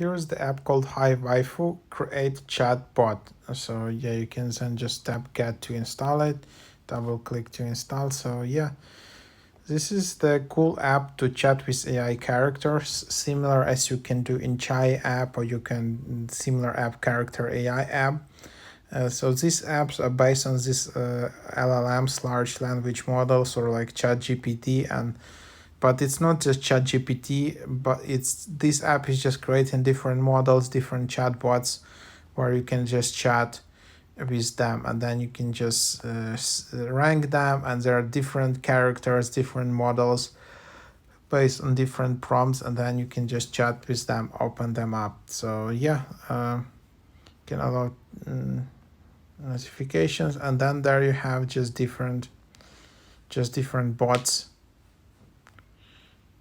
here's the app called Hi Waifu Create Chat Bot. So yeah, you can then just tap get to install it, double click to install. So yeah, this is the cool app to chat with AI characters, similar as you can do in Chai app, or you can similar app character AI app. So these apps are based on this LLMs, large language models, or like ChatGPT, but it's not just ChatGPT, but this app is just creating different models, different chatbots, where you can just chat with them, and then you can just rank them, and there are different characters, different models based on different prompts, and then you can just chat with them, open them up. So yeah, can allow notifications, and then there you have just different bots,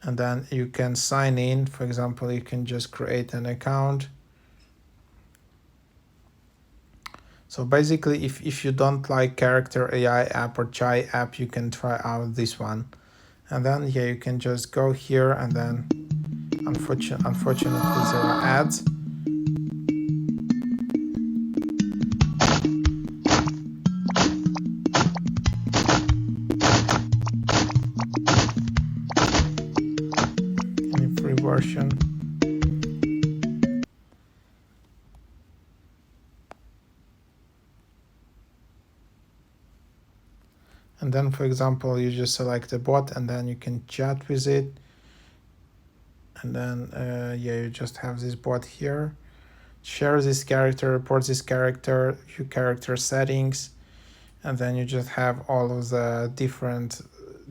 and then you can sign in. For example, you can just create an account. So basically, if you don't like character AI app or Chai app, you can try out this one. And then yeah, you can just go here, and then unfortunately there are ads. Any free version. And then, for example, you just select a bot, and then you can chat with it. And then, yeah, you just have this bot here. Share this character, report this character, view character settings. And then you just have all of the different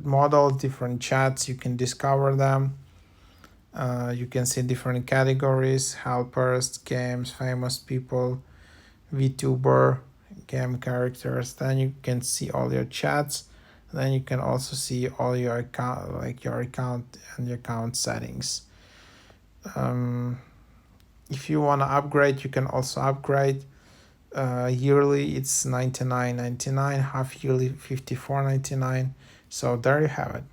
models, different chats. You can discover them. You can see different categories: helpers, games, famous people, VTuber, game characters. Then you can see all your chats. Then you can also see all your account, like your account and your account settings. If you want to upgrade, you can also upgrade. Yearly it's $99.99, half yearly $54.99. So there you have it.